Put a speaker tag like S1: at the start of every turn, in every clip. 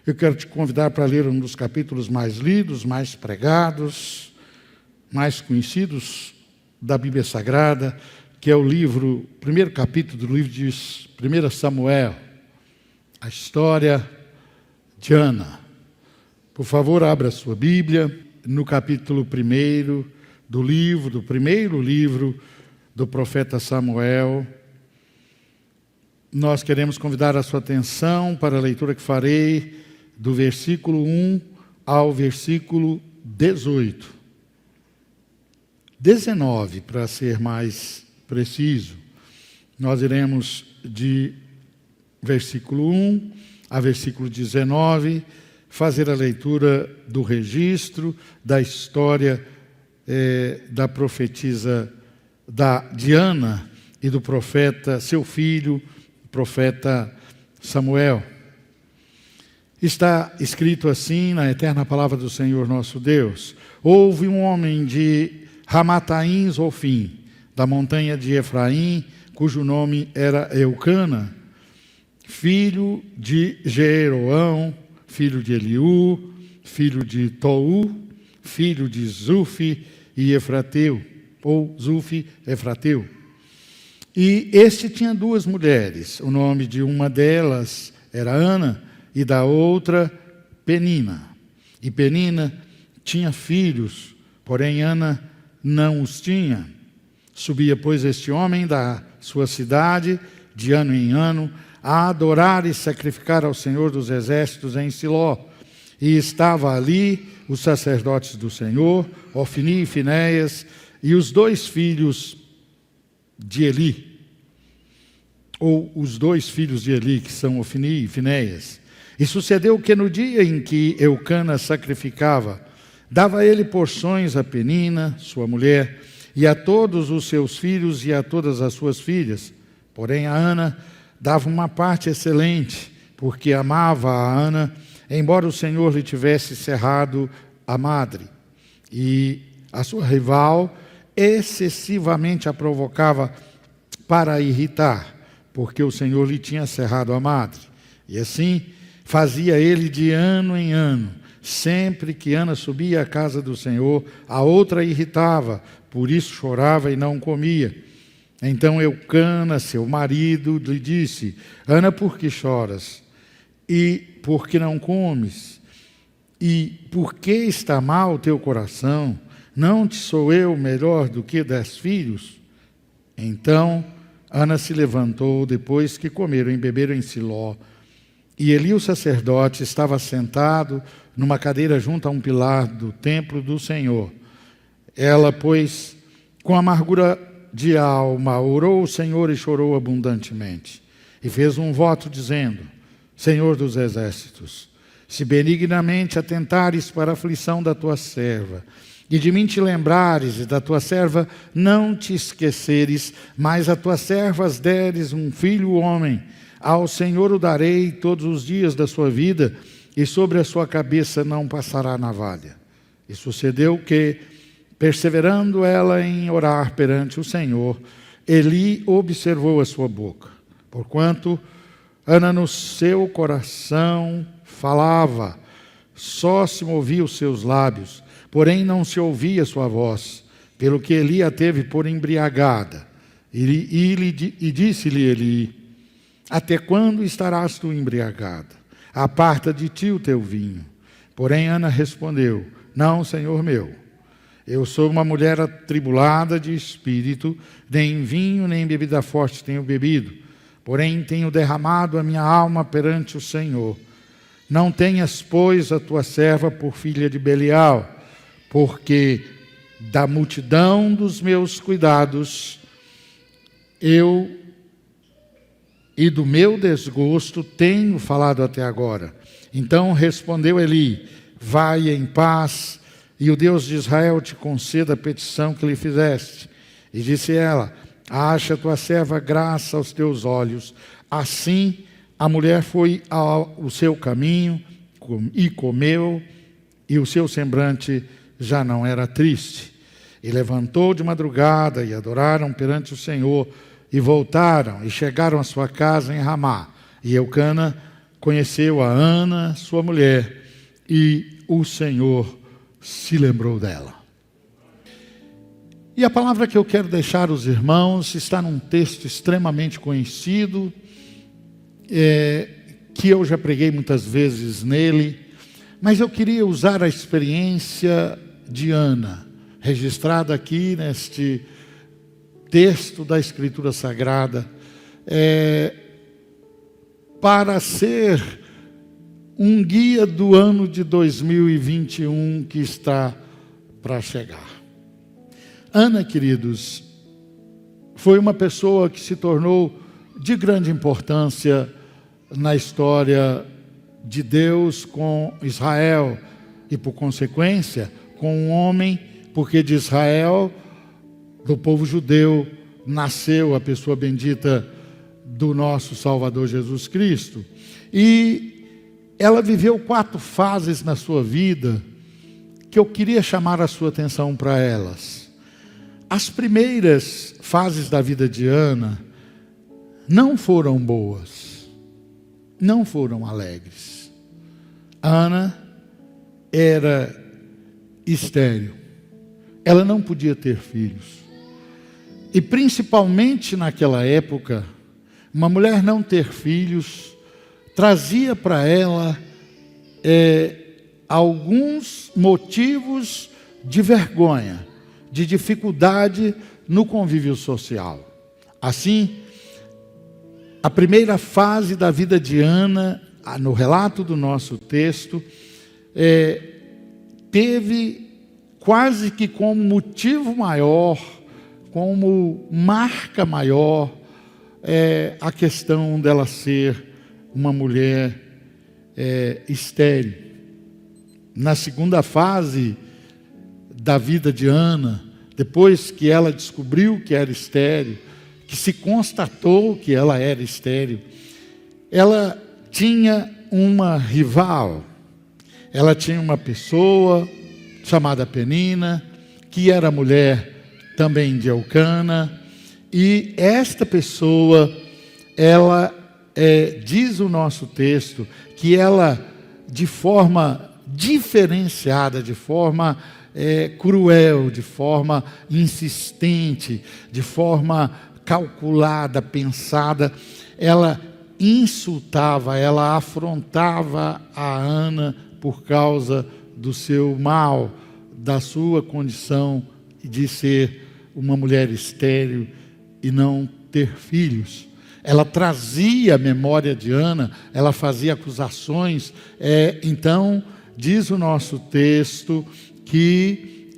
S1: Eu quero te convidar para ler um dos capítulos mais lidos, mais pregados, mais conhecidos da Bíblia Sagrada, que é o primeiro capítulo do livro de 1 Samuel, a história de Ana. Por favor, abra a sua Bíblia no capítulo 1 do primeiro livro do profeta Samuel. Nós queremos convidar a sua atenção para a leitura que farei do versículo 1 ao versículo 18. 19, para ser mais preciso. Nós iremos de versículo 1 a versículo 19, fazer a leitura do registro da história da profetisa de Ana e do profeta, seu filho, o profeta Samuel. Está escrito assim na eterna palavra do Senhor nosso Deus: houve um homem de Ramataim Zofim, da montanha de Efraim, cujo nome era Eucana, filho de Jeroão, filho de Eliú, filho de Tou, filho de Zufi e Efrateu, ou Zufi Efrateu. E este tinha duas mulheres, o nome de uma delas era Ana e da outra Penina. E Penina tinha filhos, porém Ana não os tinha. Subia, pois, este homem da sua cidade, de ano em ano, a adorar e sacrificar ao Senhor dos Exércitos em Siló. E estava ali os sacerdotes do Senhor, Ofni e Finéias, e os dois filhos de Eli, ou os dois filhos de Eli, que são Ofni e Finéias. E sucedeu que no dia em que Eucana sacrificava, dava ele porções a Penina, sua mulher, e a todos os seus filhos e a todas as suas filhas. Porém a Ana dava uma parte excelente, porque amava a Ana, embora o Senhor lhe tivesse cerrado a madre. E a sua rival excessivamente a provocava para a irritar, porque o Senhor lhe tinha cerrado a madre. E assim fazia ele de ano em ano. Sempre que Ana subia à casa do Senhor, a outra irritava, por isso chorava e não comia. Então Eucana, seu marido, lhe disse: Ana, por que choras? E por que não comes? E por que está mal o teu coração? Não te sou eu melhor do que 10 filhos? Então Ana se levantou depois que comeram e beberam em Siló. E Eli, o sacerdote, estava sentado numa cadeira junto a um pilar do templo do Senhor. Ela, pois, com amargura de alma, orou ao Senhor e chorou abundantemente. E fez um voto dizendo: Senhor dos exércitos, se benignamente atentares para a aflição da tua serva, e de mim te lembrares, e da tua serva não te esqueceres, mas a tuas servas deres um filho homem, ao Senhor o darei todos os dias da sua vida, e sobre a sua cabeça não passará navalha. E sucedeu que, perseverando ela em orar perante o Senhor, Eli observou a sua boca, porquanto Ana no seu coração falava, só se movia os seus lábios, porém não se ouvia sua voz, pelo que Eli a teve por embriagada. E disse-lhe Eli: até quando estarás tu embriagada? Aparta de ti o teu vinho. Porém Ana respondeu: não, Senhor meu, eu sou uma mulher atribulada de espírito, nem vinho nem bebida forte tenho bebido, porém tenho derramado a minha alma perante o Senhor. Não tenhas, pois, a tua serva por filha de Belial, porque da multidão dos meus cuidados e do meu desgosto tenho falado até agora. Então respondeu Eli: vai em paz, e o Deus de Israel te conceda a petição que lhe fizeste. E disse ela: acha tua serva graça aos teus olhos. Assim a mulher foi ao seu caminho e comeu, e o seu semblante já não era triste. E levantou de madrugada e adoraram perante o Senhor, e voltaram e chegaram à sua casa em Ramá. E Eucana conheceu a Ana, sua mulher, e o Senhor se lembrou dela. E a palavra que eu quero deixar aos irmãos está num texto extremamente conhecido, que eu já preguei muitas vezes nele, mas eu queria usar a experiência de Ana, registrada aqui neste texto da Escritura Sagrada, para ser um guia do ano de 2021 que está para chegar. Ana, queridos, foi uma pessoa que se tornou de grande importância na história de Deus com Israel e, por consequência, com um homem, porque de Israel, do povo judeu, nasceu a pessoa bendita do nosso Salvador Jesus Cristo. E ela viveu 4 fases na sua vida que eu queria chamar a sua atenção para elas. As primeiras fases da vida de Ana não foram boas, não foram alegres. Ana era estéril, ela não podia ter filhos. E principalmente naquela época, uma mulher não ter filhos trazia para ela alguns motivos de vergonha, de dificuldade no convívio social. Assim, a primeira fase da vida de Ana, no relato do nosso texto, teve quase que como motivo maior, como marca maior, a questão dela ser uma mulher estéril. Na segunda fase da vida de Ana, depois que ela descobriu que era estéril, que se constatou que ela era estéril, ela tinha uma rival, ela tinha uma pessoa chamada Penina, que era mulher também de Eucana, e esta pessoa, ela diz o nosso texto, que ela, de forma diferenciada, de forma cruel, de forma insistente, de forma calculada, pensada, ela insultava, ela afrontava a Ana por causa do seu mal, da sua condição de ser uma mulher estéril e não ter filhos. Ela trazia a memória de Ana, ela fazia acusações. Então, diz o nosso texto que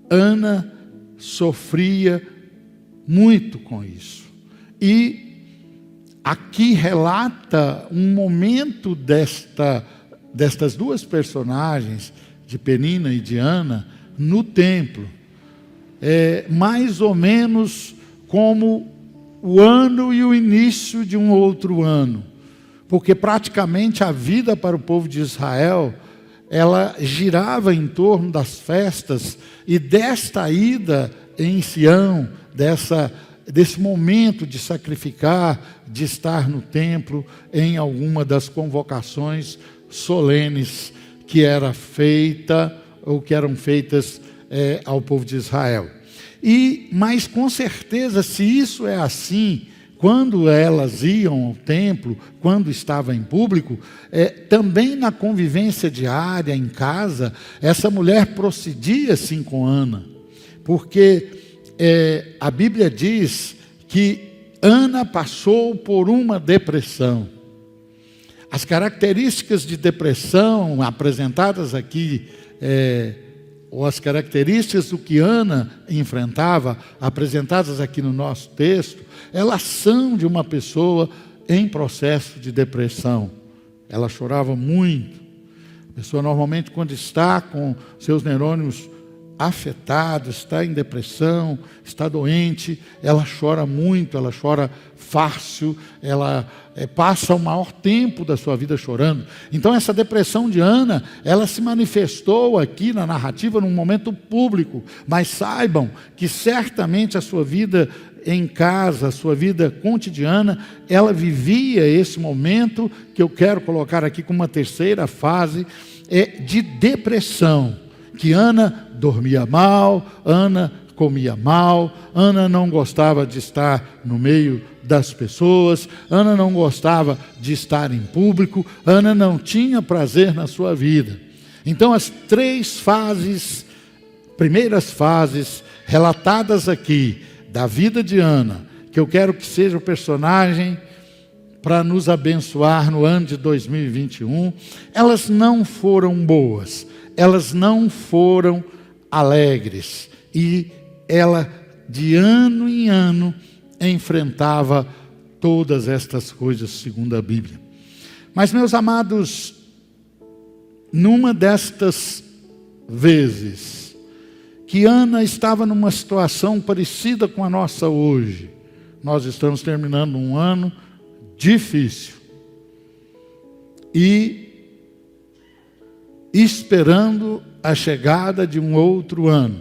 S1: Ana sofria muito com isso. E aqui relata um momento destas duas personagens, de Penina e de Ana, no templo. Mais ou menos como o ano e o início de um outro ano. Porque praticamente a vida para o povo de Israel, ela girava em torno das festas e desta ida em Sião, desse momento de sacrificar, de estar no templo em alguma das convocações solenes que era feita ou que eram feitas ao povo de Israel. Mas com certeza, se isso é assim, quando elas iam ao templo, quando estava em público, também na convivência diária, em casa, essa mulher procedia assim com Ana. Porque a Bíblia diz que Ana passou por uma depressão. As características de depressão apresentadas aqui, ou as características do que Ana enfrentava, apresentadas aqui no nosso texto, elas são de uma pessoa em processo de depressão. Ela chorava muito. A pessoa normalmente, quando está com seus neurônios afetados, está em depressão, está doente, ela chora muito, ela chora fácil, ela passa o maior tempo da sua vida chorando. Então essa depressão de Ana, ela se manifestou aqui na narrativa num momento público, mas saibam que certamente a sua vida em casa, a sua vida cotidiana, ela vivia esse momento que eu quero colocar aqui como uma terceira fase, de depressão. Que Ana dormia mal, Ana comia mal, Ana não gostava de estar no meio das pessoas, Ana não gostava de estar em público, Ana não tinha prazer na sua vida. Então as primeiras fases relatadas aqui da vida de Ana, que eu quero que seja o personagem para nos abençoar no ano de 2021, elas não foram boas, elas não foram alegres, e ela de ano em ano enfrentava todas estas coisas segundo a Bíblia. Mas, meus amados, numa destas vezes que Ana estava numa situação parecida com a nossa hoje, nós estamos terminando um ano difícil e esperando a chegada de um outro ano.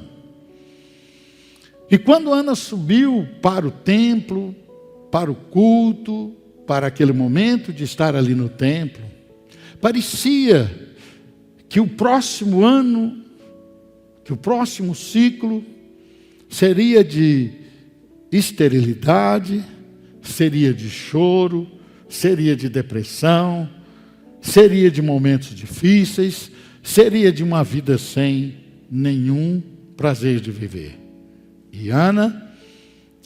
S1: E quando Ana subiu para o templo, para o culto, para aquele momento de estar ali no templo, parecia que o próximo ano, que o próximo ciclo seria de esterilidade, seria de choro, seria de depressão, seria de momentos difíceis, seria de uma vida sem nenhum prazer de viver. E Ana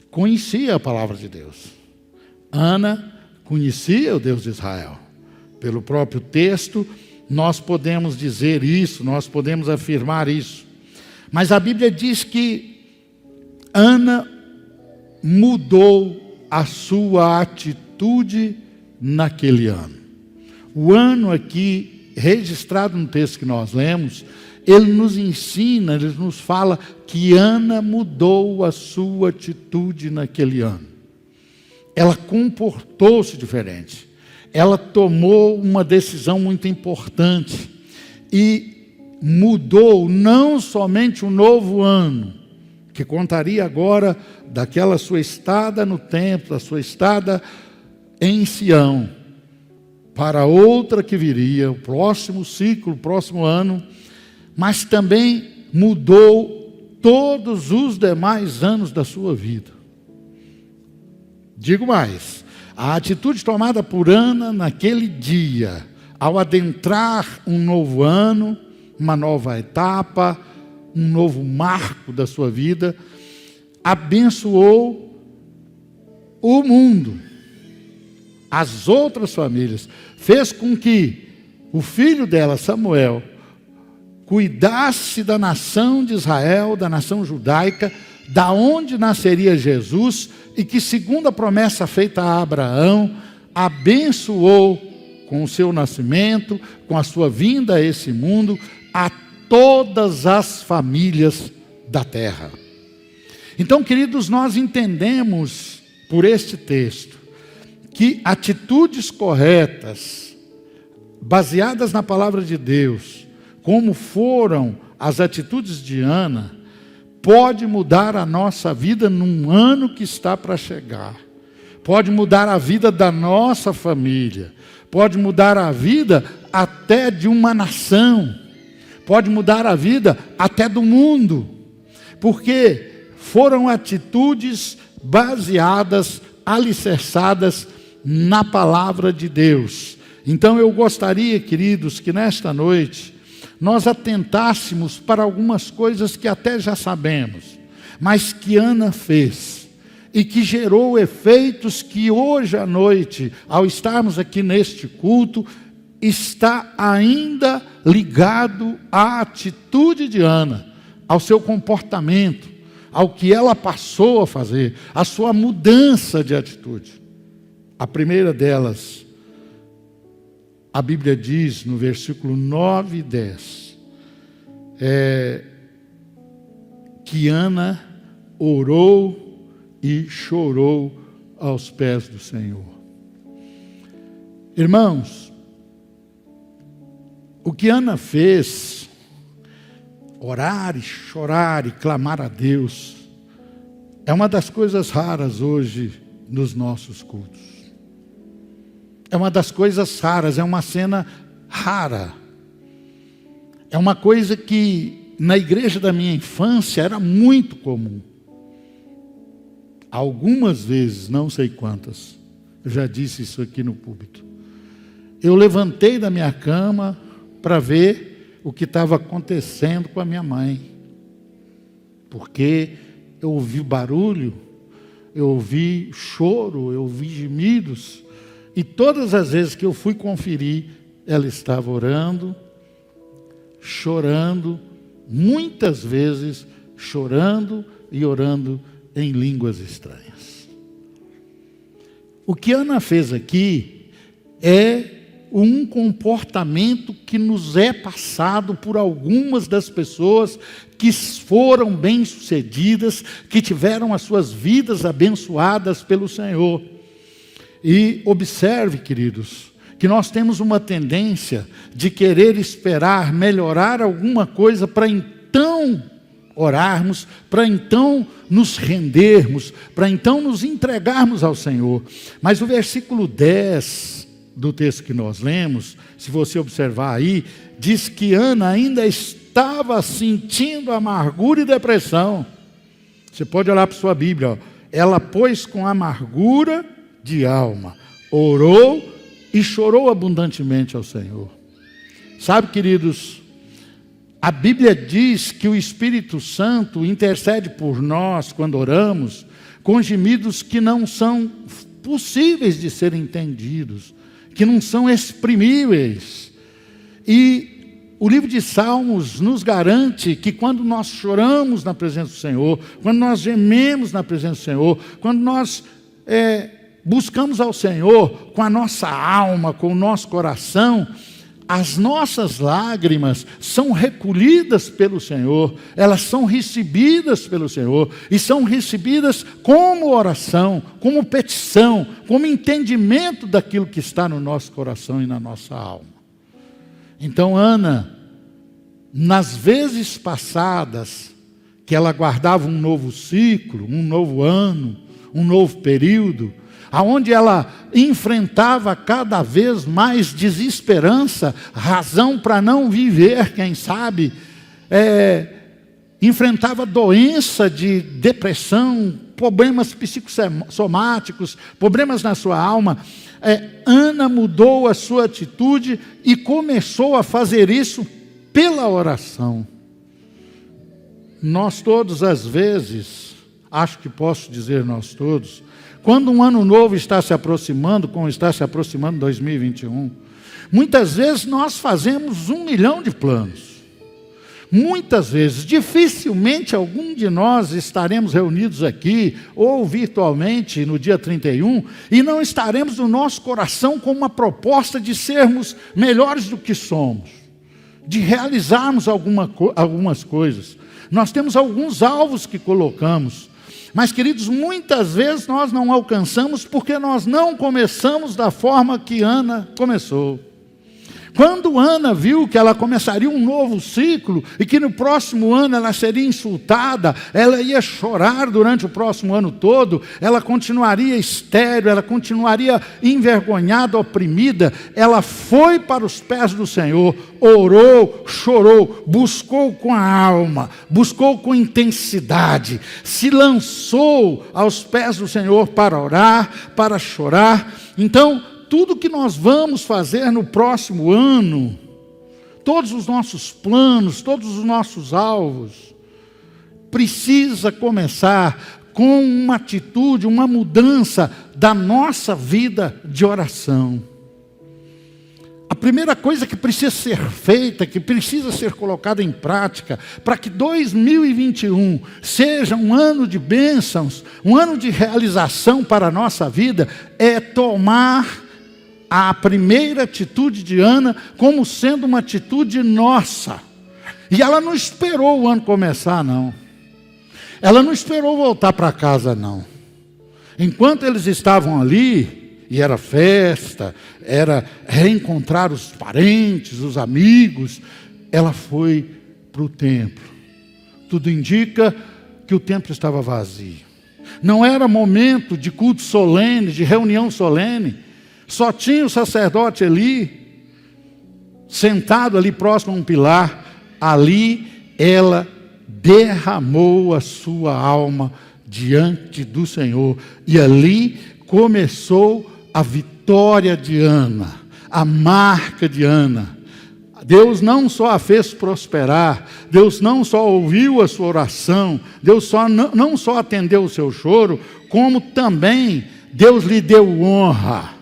S1: conhecia a palavra de Deus. Ana conhecia o Deus de Israel. Pelo próprio texto, nós podemos dizer isso, nós podemos afirmar isso. Mas a Bíblia diz que Ana mudou a sua atitude naquele ano. O ano aqui registrado no texto que nós lemos, ele nos ensina, ele nos fala que Ana mudou a sua atitude naquele ano. Ela comportou-se diferente. Ela tomou uma decisão muito importante e mudou não somente um novo ano, que contaria agora daquela sua estada no templo, da sua estada em Sião, para outra que viria, o próximo ciclo, o próximo ano, mas também mudou todos os demais anos da sua vida. Digo mais, a atitude tomada por Ana naquele dia, ao adentrar um novo ano, uma nova etapa, um novo marco da sua vida, abençoou o mundo, as outras famílias, fez com que o filho dela, Samuel, cuidasse da nação de Israel, da nação judaica, da onde nasceria Jesus, e que, segundo a promessa feita a Abraão, abençoou com o seu nascimento, com a sua vinda a esse mundo, a todas as famílias da terra. Então, queridos, nós entendemos por este texto que atitudes corretas, baseadas na palavra de Deus, como foram as atitudes de Ana, pode mudar a nossa vida num ano que está para chegar. Pode mudar a vida da nossa família. Pode mudar a vida até de uma nação. Pode mudar a vida até do mundo. Porque foram atitudes baseadas, alicerçadas na palavra de Deus. Então eu gostaria, queridos, que nesta noite nós atentássemos para algumas coisas que até já sabemos, mas que Ana fez e que gerou efeitos que hoje à noite, ao estarmos aqui neste culto, está ainda ligado à atitude de Ana, ao seu comportamento, ao que ela passou a fazer, à sua mudança de atitude. A primeira delas, a Bíblia diz no versículo 9 e 10, que Ana orou e chorou aos pés do Senhor. Irmãos, o que Ana fez, orar e chorar e clamar a Deus, É uma das coisas raras hoje nos nossos cultos. É uma das coisas raras, é uma cena rara. É uma coisa que na igreja da minha infância era muito comum. Algumas vezes, não sei quantas, eu já disse isso aqui no púlpito. Eu levantei da minha cama para ver o que estava acontecendo com a minha mãe. Porque eu ouvi barulho, eu ouvi choro, eu ouvi gemidos. E todas as vezes que eu fui conferir, ela estava orando, chorando, muitas vezes chorando e orando em línguas estranhas. O que Ana fez aqui é um comportamento que nos é passado por algumas das pessoas que foram bem-sucedidas, que tiveram as suas vidas abençoadas pelo Senhor. E observe, queridos, que nós temos uma tendência de querer esperar melhorar alguma coisa para então orarmos, para então nos rendermos, para então nos entregarmos ao Senhor. Mas o versículo 10 do texto que nós lemos, se você observar aí, diz que Ana ainda estava sentindo amargura e depressão. Você pode olhar para sua Bíblia, ó. Ela, pois, com amargura de alma, orou e chorou abundantemente ao Senhor. Sabe, queridos, a Bíblia diz que o Espírito Santo intercede por nós quando oramos, com gemidos que não são possíveis de serem entendidos, que não são exprimíveis. E o livro de Salmos nos garante que quando nós choramos na presença do Senhor, quando nós gememos na presença do Senhor, quando nós buscamos ao Senhor com a nossa alma, com o nosso coração, as nossas lágrimas são recolhidas pelo Senhor, elas são recebidas pelo Senhor, e são recebidas como oração, como petição, como entendimento daquilo que está no nosso coração e na nossa alma. Então Ana, nas vezes passadas, que ela guardava um novo ciclo, um novo ano, um novo período, aonde ela enfrentava cada vez mais desesperança, razão para não viver, quem sabe, enfrentava doença de depressão, problemas psicossomáticos, problemas na sua alma. Ana mudou a sua atitude e começou a fazer isso pela oração. Nós todos, às vezes, acho que posso dizer nós todos, quando um ano novo está se aproximando, como está se aproximando 2021, muitas vezes nós fazemos 1 milhão de planos. Muitas vezes, dificilmente algum de nós estaremos reunidos aqui, ou virtualmente no dia 31, e não estaremos no nosso coração com uma proposta de sermos melhores do que somos, de realizarmos algumas coisas. Nós temos alguns alvos que colocamos, mas, queridos, muitas vezes nós não alcançamos porque nós não começamos da forma que Ana começou. Quando Ana viu que ela começaria um novo ciclo e que no próximo ano ela seria insultada, ela ia chorar durante o próximo ano todo, ela continuaria estéril, ela continuaria envergonhada, oprimida, ela foi para os pés do Senhor, orou, chorou, buscou com a alma, buscou com intensidade, se lançou aos pés do Senhor para orar, para chorar. Então, tudo que nós vamos fazer no próximo ano, todos os nossos planos, todos os nossos alvos, precisa começar com uma atitude, uma mudança da nossa vida de oração. A primeira coisa que precisa ser feita, que precisa ser colocada em prática, para que 2021 seja um ano de bênçãos, um ano de realização para a nossa vida, é tomar a primeira atitude de Ana como sendo uma atitude nossa. E ela não esperou o ano começar, não. Ela não esperou voltar para casa, não. Enquanto eles estavam ali, e era festa, era reencontrar os parentes, os amigos, ela foi para o templo. Tudo indica que o templo estava vazio. Não era momento de culto solene, de reunião solene. Só tinha o sacerdote ali, sentado ali próximo a um pilar. Ali ela derramou a sua alma diante do Senhor. E ali começou a vitória de Ana, a marca de Ana. Deus não só a fez prosperar, Deus não só ouviu a sua oração, Deus não só atendeu o seu choro, como também Deus lhe deu honra,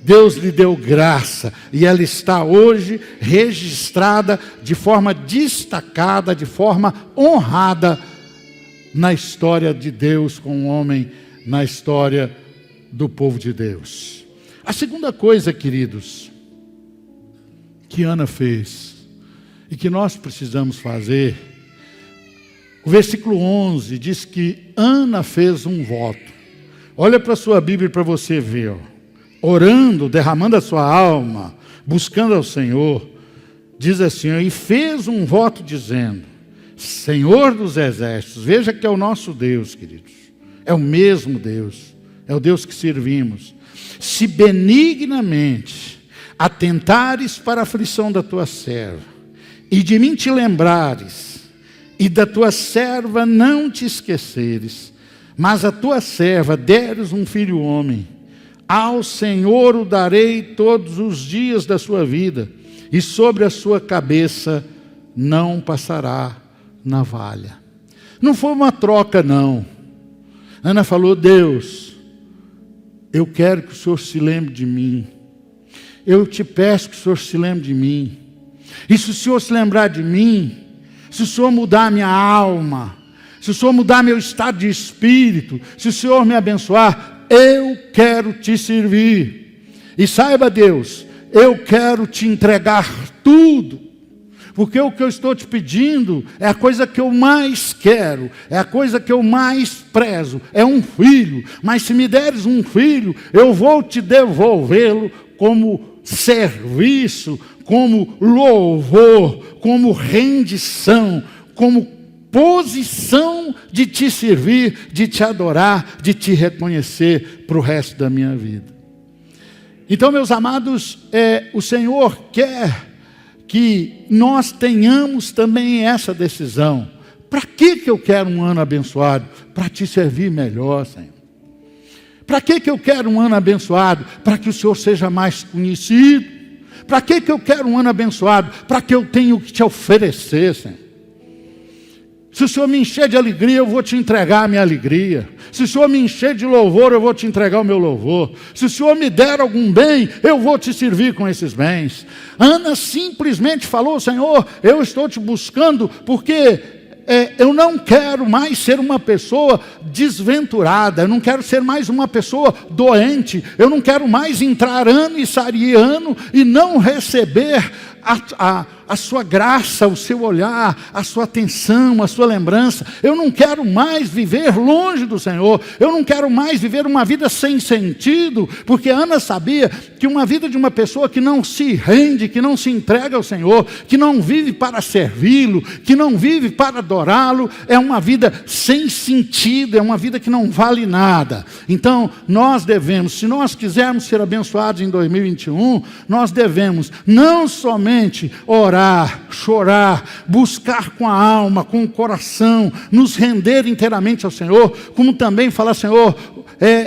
S1: Deus lhe deu graça, e ela está hoje registrada de forma destacada, de forma honrada na história de Deus com o homem, na história do povo de Deus. A segunda coisa, queridos, que Ana fez e que nós precisamos fazer, o versículo 11 diz que Ana fez um voto. Olha para a sua Bíblia para você ver, orando, derramando a sua alma, buscando ao Senhor, diz assim, e fez um voto dizendo, Senhor dos exércitos, veja que é o nosso Deus, queridos, é o mesmo Deus, é o Deus que servimos, se benignamente atentares para a aflição da tua serva, e de mim te lembrares, e da tua serva não te esqueceres, mas a tua serva deres um filho homem, ao Senhor o darei todos os dias da sua vida, e sobre a sua cabeça não passará navalha. Não foi uma troca, não. Ana falou, Deus, eu quero que o Senhor se lembre de mim. Eu te peço que o Senhor se lembre de mim. E se o Senhor se lembrar de mim, se o Senhor mudar a minha alma, se o Senhor mudar meu estado de espírito, se o Senhor me abençoar, eu quero te servir. E saiba, Deus, eu quero te entregar tudo. Porque o que eu estou te pedindo é a coisa que eu mais quero, é a coisa que eu mais prezo, é um filho. Mas se me deres um filho, eu vou te devolvê-lo como serviço, como louvor, como rendição, como posição de te servir, de te adorar, de te reconhecer para o resto da minha vida. Então, meus amados, o Senhor quer que nós tenhamos também essa decisão. Para que eu quero um ano abençoado? Para te servir melhor, Senhor. Para que eu quero um ano abençoado? Para que o Senhor seja mais conhecido. Para que eu quero um ano abençoado? Para que eu tenha o que te oferecer, Senhor. Se o Senhor me encher de alegria, eu vou te entregar a minha alegria. Se o Senhor me encher de louvor, eu vou te entregar o meu louvor. Se o Senhor me der algum bem, eu vou te servir com esses bens. Ana simplesmente falou, Senhor, eu estou te buscando porque eu não quero mais ser uma pessoa desventurada, eu não quero ser mais uma pessoa doente, eu não quero mais entrar ano e sair ano e não receber a sua graça, o seu olhar, a sua atenção, a sua lembrança. Eu não quero mais viver longe do Senhor, eu não quero mais viver uma vida sem sentido, porque Ana sabia que uma vida de uma pessoa que não se rende, que não se entrega ao Senhor, que não vive para servi-lo, que não vive para adorá-lo, é uma vida sem sentido, é uma vida que não vale nada. Então, nós devemos, se nós quisermos ser abençoados em 2021, nós devemos não somente orar, chorar, buscar com a alma, com o coração, nos render inteiramente ao Senhor, como também falar, Senhor,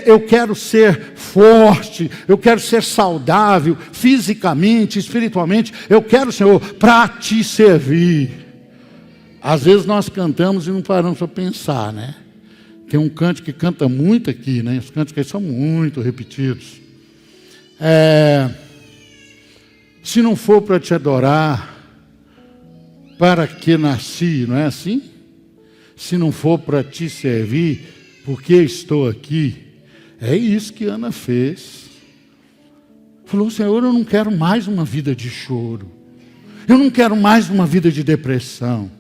S1: eu quero ser forte, eu quero ser saudável, fisicamente, espiritualmente, eu quero, Senhor, para te servir. Às vezes nós cantamos e não paramos para pensar, né? Tem um cântico que canta muito aqui, né? Os cânticos aí são muito repetidos. Se não for para te adorar, para que nasci, não é assim? Se não for para te servir, porque estou aqui. É isso que Ana fez. Falou, Senhor, eu não quero mais uma vida de choro. Eu não quero mais uma vida de depressão.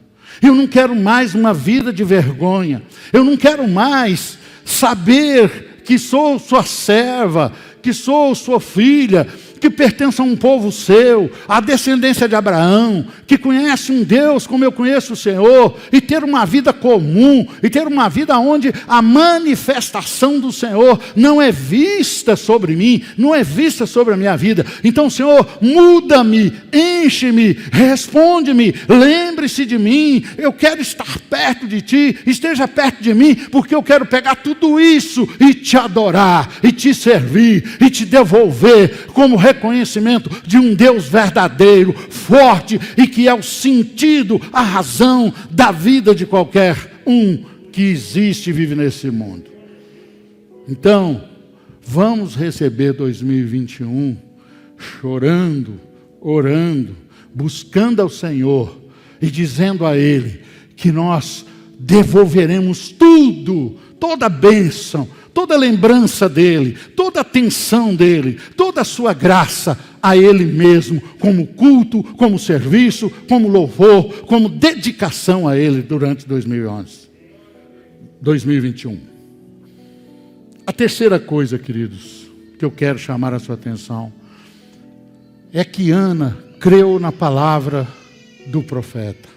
S1: Eu não quero mais uma vida de vergonha. Eu não quero mais saber que sou sua serva, que sou sua filha, que pertence a um povo seu, a descendência de Abraão, que conhece um Deus como eu conheço o Senhor, e ter uma vida comum, e ter uma vida onde a manifestação do Senhor não é vista sobre mim, não é vista sobre a minha vida. Então, Senhor, muda-me, enche-me, responde-me, lembre-se de mim, eu quero estar perto de Ti, esteja perto de mim, porque eu quero pegar tudo isso e Te adorar, e Te servir, e Te devolver como reconhecimento de um Deus verdadeiro, forte, e que é o sentido, a razão da vida de qualquer um que existe e vive nesse mundo. Então, vamos receber 2021 chorando, orando, buscando ao Senhor e dizendo a Ele que nós devolveremos tudo, toda a bênção, toda a lembrança dEle, toda a atenção dEle, toda a sua graça a Ele mesmo, como culto, como serviço, como louvor, como dedicação a Ele durante 2021. A terceira coisa, queridos, que eu quero chamar a sua atenção, é que Ana creu na palavra do profeta.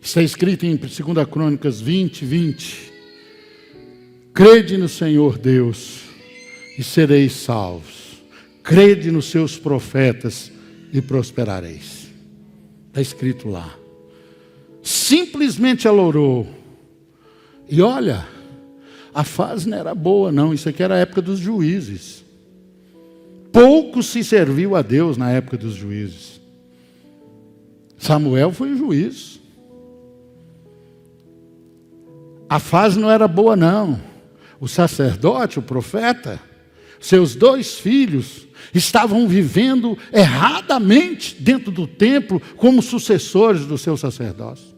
S1: Está escrito em 2 Crônicas 20, 20. Crede no Senhor Deus e sereis salvos. Crede nos seus profetas e prosperareis. Está escrito lá. Simplesmente ela orou. E olha, a fase não era boa não, isso aqui era a época dos juízes. Pouco se serviu a Deus na época dos juízes. Samuel foi juiz. A fase não era boa não. O sacerdote, o profeta, seus 2 filhos estavam vivendo erradamente dentro do templo como sucessores do seu sacerdócio.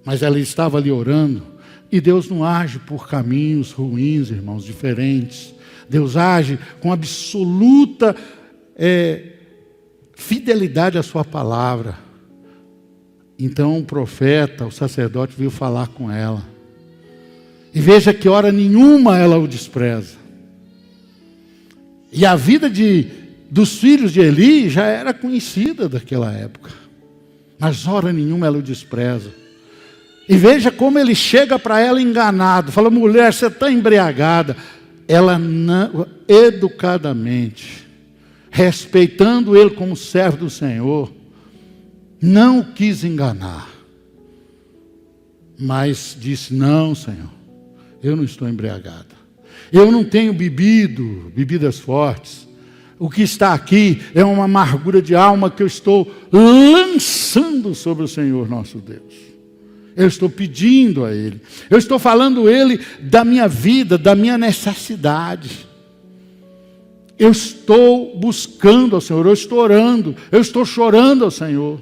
S1: Mas ela estava ali orando, e Deus não age por caminhos ruins, irmãos, diferentes. Deus age com absoluta fidelidade à sua palavra. Então o profeta, o sacerdote, veio falar com ela. E veja que hora nenhuma ela o despreza. E a vida dos filhos de Eli já era conhecida daquela época. Mas hora nenhuma ela o despreza. E veja como ele chega para ela enganado. Fala, mulher, você está embriagada. Ela, não, educadamente, respeitando ele como servo do Senhor, não o quis enganar. Mas disse, não, Senhor, eu não estou embriagada. Eu não tenho bebido bebidas fortes. O que está aqui é uma amargura de alma que eu estou lançando sobre o Senhor nosso Deus. Eu estou pedindo a Ele. Eu estou falando a Ele da minha vida, da minha necessidade. Eu estou buscando ao Senhor, eu estou orando, eu estou chorando ao Senhor.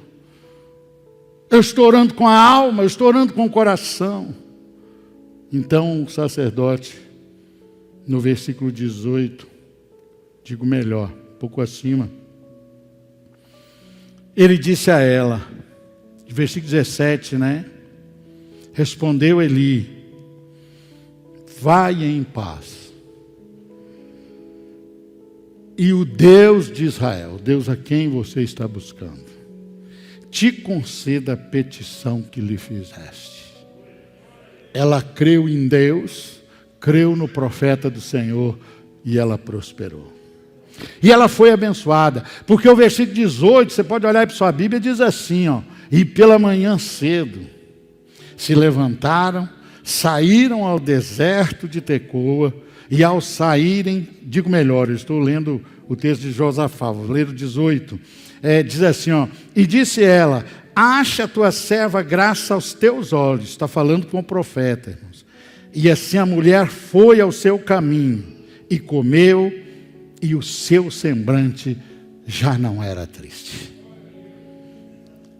S1: Eu estou orando com a alma, eu estou orando com o coração. Então o sacerdote, no versículo 18, digo melhor, um pouco acima, ele disse a ela, versículo 17, né? Respondeu Eli, vai em paz. E o Deus de Israel, o Deus a quem você está buscando, te conceda a petição que lhe fizeste. Ela creu em Deus, creu no profeta do Senhor e ela prosperou. E ela foi abençoada, porque o versículo 18, você pode olhar para sua Bíblia, diz assim, ó, e pela manhã cedo, se levantaram, saíram ao deserto de Tecoa, e ao saírem, digo melhor, eu estou lendo o texto de Josafá, vou ler o 18, diz assim, ó, e disse ela, acha a tua serva graça aos teus olhos, está falando com o profeta, irmãos. E assim a mulher foi ao seu caminho, e comeu, e o seu semblante já não era triste.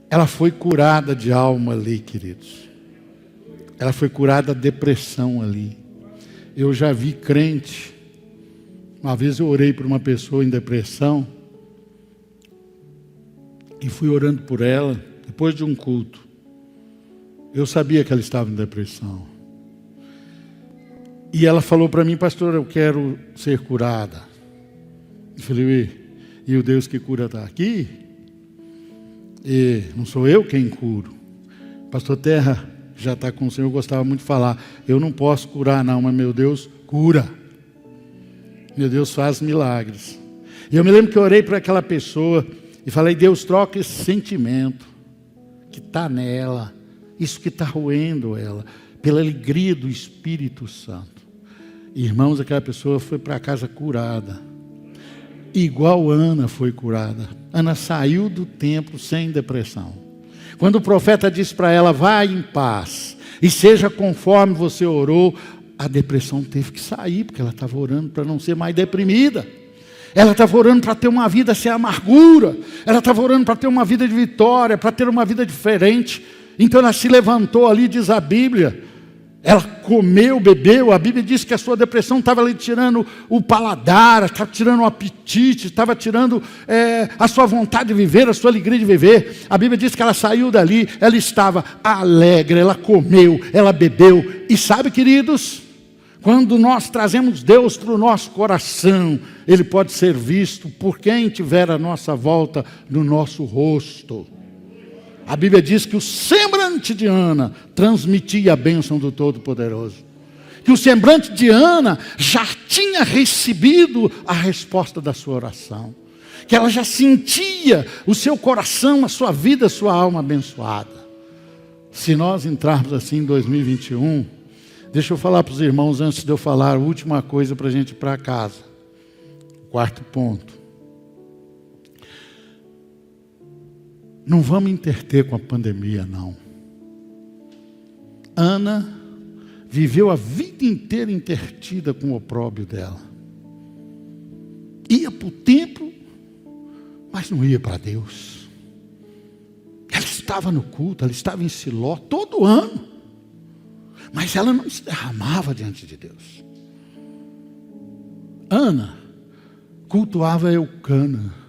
S1: Ela foi curada de alma ali, queridos. Ela foi curada da depressão ali. Eu já vi crente. Uma vez eu orei por uma pessoa em depressão. E fui orando por ela, depois de um culto. Eu sabia que ela estava em depressão. E ela falou para mim, pastor, eu quero ser curada. Eu falei, ué, e o Deus que cura está aqui? E não sou eu quem curo. Pastor Terra já está com o Senhor, eu gostava muito de falar, eu não posso curar não, mas meu Deus cura. Meu Deus faz milagres. E eu me lembro que eu orei para aquela pessoa e falei, Deus, troca esse sentimento que está nela, isso que está roendo ela, pela alegria do Espírito Santo. Irmãos, aquela pessoa foi para casa curada, igual Ana foi curada. Ana saiu do templo sem depressão. Quando o profeta disse para ela, vá em paz e seja conforme você orou, a depressão teve que sair, porque ela estava orando para não ser mais deprimida. Ela estava orando para ter uma vida sem amargura. Ela estava orando para ter uma vida de vitória, para ter uma vida diferente. Então ela se levantou ali, diz a Bíblia. Ela comeu, bebeu. A Bíblia diz que a sua depressão estava ali tirando o paladar, estava tirando o apetite, estava tirando a sua vontade de viver, a sua alegria de viver. A Bíblia diz que ela saiu dali, ela estava alegre, ela comeu, ela bebeu. E sabe, queridos, quando nós trazemos Deus para o nosso coração, Ele pode ser visto por quem tiver a nossa volta no nosso rosto. A Bíblia diz que o semblante de Ana transmitia a bênção do Todo-Poderoso. Que o semblante de Ana já tinha recebido a resposta da sua oração. Que ela já sentia o seu coração, a sua vida, a sua alma abençoada. Se nós entrarmos assim em 2021, deixa eu falar para os irmãos, antes de eu falar a última coisa para a gente ir para casa. Quarto ponto. Não vamos interter com a pandemia, não. Ana viveu a vida inteira intertida com o opróbrio dela. Ia para o templo, mas não ia para Deus. Ela estava no culto, ela estava em Siló todo ano. Mas ela não se derramava diante de Deus. Ana cultuava Eucana.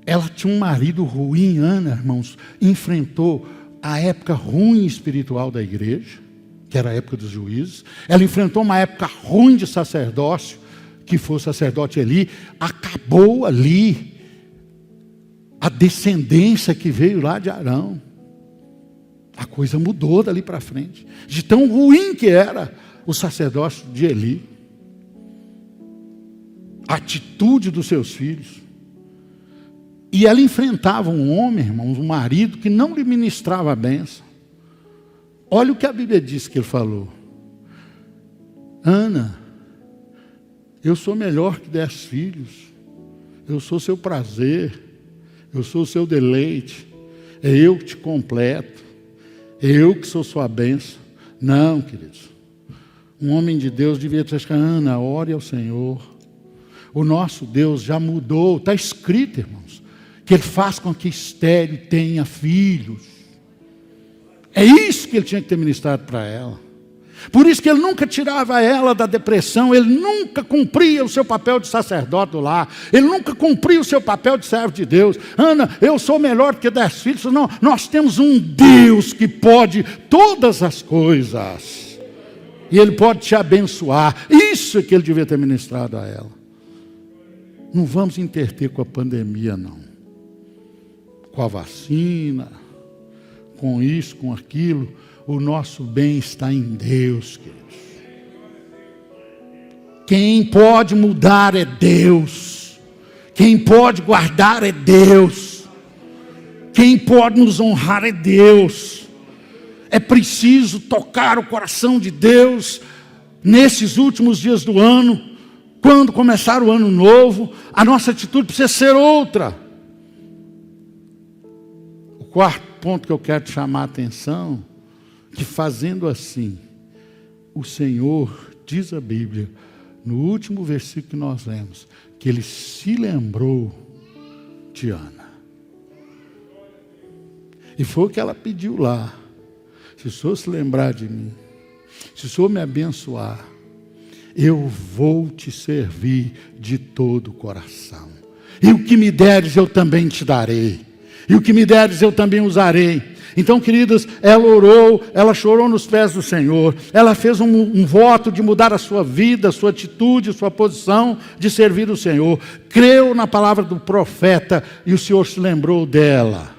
S1: Ela tinha um marido ruim. Ana, irmãos, enfrentou a época ruim espiritual da igreja, que era a época dos juízes. Ela enfrentou uma época ruim de sacerdócio, que foi o sacerdote Eli. Acabou ali a descendência que veio lá de Arão. A coisa mudou dali para frente. De tão ruim que era o sacerdócio de Eli. A atitude dos seus filhos. E ela enfrentava um homem, irmãos, um marido que não lhe ministrava a bênção. Olha o que a Bíblia diz que ele falou. Ana, eu sou melhor que 10 filhos. Eu sou seu prazer. Eu sou o seu deleite. É eu que te completo. Eu que sou sua bênção. Não, queridos. Um homem de Deus devia ter escrito, Ana, ore ao Senhor. O nosso Deus já mudou. Está escrito, irmãos, que Ele faz com que estéril tenha filhos. É isso que Ele tinha que ter ministrado para ela. Por isso que Ele nunca tirava ela da depressão. Ele nunca cumpria o seu papel de sacerdote lá. Ele nunca cumpria o seu papel de servo de Deus. Ana, eu sou melhor que 10 filhos. Não, nós temos um Deus que pode todas as coisas. E Ele pode te abençoar. Isso é que Ele devia ter ministrado a ela. Não vamos interter com a pandemia, não. Com a vacina, com isso, com aquilo. O nosso bem está em Deus, queridos. Quem pode mudar é Deus. Quem pode guardar é Deus. Quem pode nos honrar é Deus. É preciso tocar o coração de Deus nesses últimos dias do ano. Quando começar o ano novo, a nossa atitude precisa ser outra. O quarto ponto que eu quero te chamar a atenção, que fazendo assim, o Senhor, diz a Bíblia, no último versículo que nós lemos, que Ele se lembrou de Ana. E foi o que ela pediu lá. Se o Senhor se lembrar de mim, se o Senhor me abençoar, eu vou te servir de todo o coração. E o que me deres eu também te darei. E o que me deres eu também usarei. Então, queridas, ela orou, ela chorou nos pés do Senhor, ela fez um voto de mudar a sua vida, a sua atitude, a sua posição de servir o Senhor. Creu na palavra do profeta e o Senhor se lembrou dela.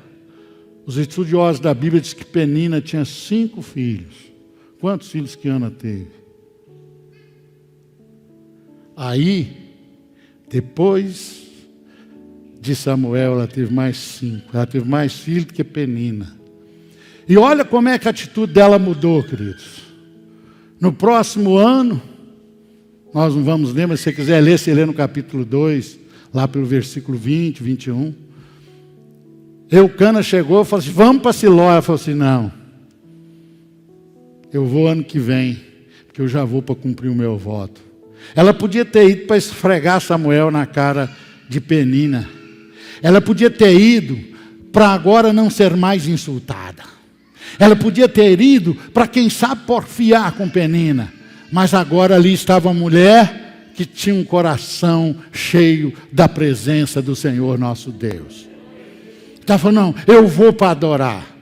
S1: Os estudiosos da Bíblia dizem que Penina tinha 5 filhos. Quantos filhos que Ana teve? Aí, depois de Samuel, ela teve mais 5. Ela teve mais filhos do que Penina. E olha como é que a atitude dela mudou, queridos. No próximo ano, nós não vamos ler, mas se você quiser ler, você lê no capítulo 2, lá pelo versículo 20, 21. Eucana chegou e falou assim, vamos para Siló. Ela falou assim, não, eu vou ano que vem, porque eu já vou para cumprir o meu voto. Ela podia ter ido para esfregar Samuel na cara de Penina. Ela podia ter ido para agora não ser mais insultada. Ela podia ter ido para, quem sabe, porfiar com Penina. Mas agora ali estava uma mulher que tinha um coração cheio da presença do Senhor nosso Deus. Ela falou, não, eu vou para adorar.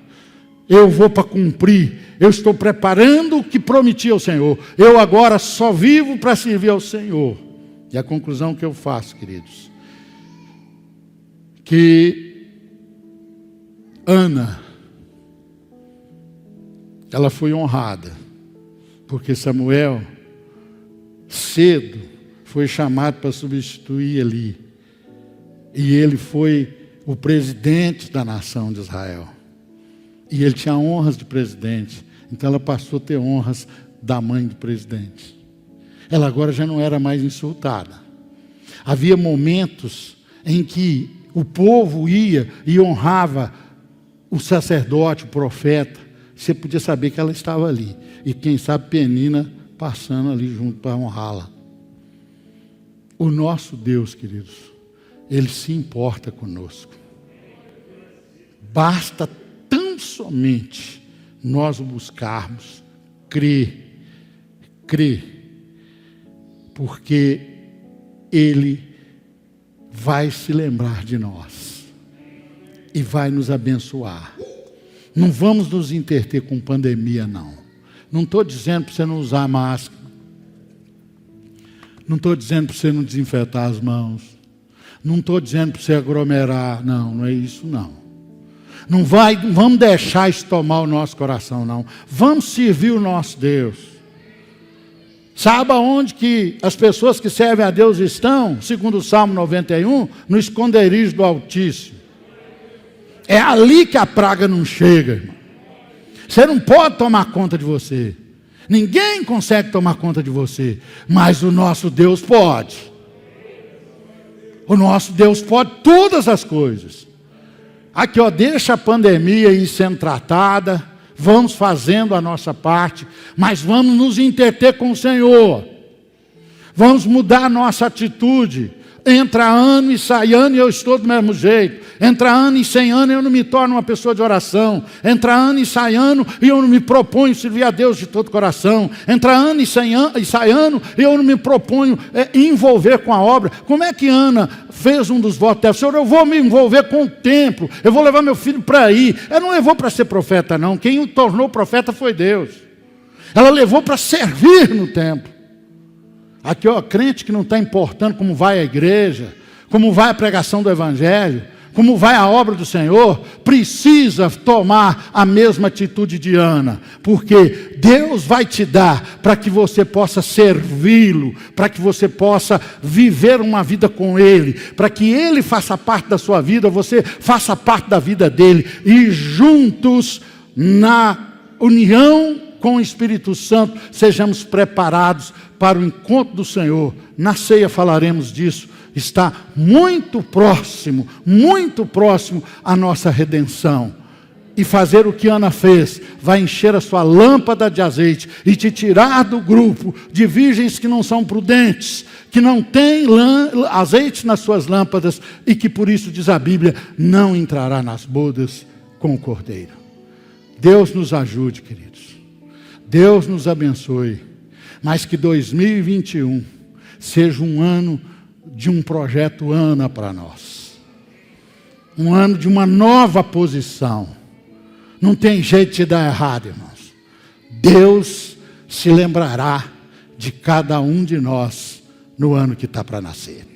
S1: Eu vou para cumprir. Eu estou preparando o que prometi ao Senhor. Eu agora só vivo para servir ao Senhor. E a conclusão que eu faço, queridos, que Ana, ela foi honrada, porque Samuel, cedo, foi chamado para substituir Eli. E ele foi o presidente da nação de Israel. E ele tinha honras de presidente. Então ela passou a ter honras da mãe do presidente. Ela agora já não era mais insultada. Havia momentos em que o povo ia e honrava o sacerdote, o profeta. Você podia saber que ela estava ali. E quem sabe Penina passando ali junto para honrá-la. O nosso Deus, queridos, Ele se importa conosco. Basta tão somente nós o buscarmos, crer, porque Ele vai se lembrar de nós e vai nos abençoar. Não vamos nos interter com pandemia, não. Não estou dizendo para você não usar máscara. Não estou dizendo para você não desinfetar as mãos. Não estou dizendo para você aglomerar. Não, não é isso, não. Não vamos deixar isso tomar o nosso coração, não. Vamos servir o nosso Deus. Sabe aonde que as pessoas que servem a Deus estão? Segundo o Salmo 91, no esconderijo do Altíssimo. É ali que a praga não chega, irmão. Você não pode tomar conta de você. Ninguém consegue tomar conta de você. Mas o nosso Deus pode. O nosso Deus pode todas as coisas. Aqui, ó, deixa a pandemia ir sendo tratada. Vamos fazendo a nossa parte. Mas vamos nos interter com o Senhor. Vamos mudar a nossa atitude. Entra ano e sai ano e eu estou do mesmo jeito. Entra ano e sem ano eu não me torno uma pessoa de oração. Entra ano e sai ano e eu não me proponho servir a Deus de todo coração. Entra ano e sai ano e eu não me proponho envolver com a obra. Como é que Ana fez um dos votos dela? Senhor, eu vou me envolver com o templo. Eu vou levar meu filho para aí. Ela não levou para ser profeta, não. Quem o tornou profeta foi Deus. Ela levou para servir no templo. Aqui, ó, crente que não está importando como vai a igreja, como vai a pregação do Evangelho, como vai a obra do Senhor, precisa tomar a mesma atitude de Ana, porque Deus vai te dar para que você possa servi-lo, para que você possa viver uma vida com Ele, para que Ele faça parte da sua vida, você faça parte da vida dEle, e juntos, na união com o Espírito Santo, sejamos preparados para o encontro do Senhor. Na ceia falaremos disso. Está muito próximo a nossa redenção. E fazer o que Ana fez, vai encher a sua lâmpada de azeite e te tirar do grupo de virgens que não são prudentes, que não têm azeite nas suas lâmpadas e que por isso, diz a Bíblia, não entrará nas bodas com o Cordeiro. Deus nos ajude, queridos. Deus nos abençoe, mas que 2021 seja um ano de um projeto Ana para nós. Um ano de uma nova posição. Não tem jeito de dar errado, irmãos. Deus se lembrará de cada um de nós no ano que está para nascer.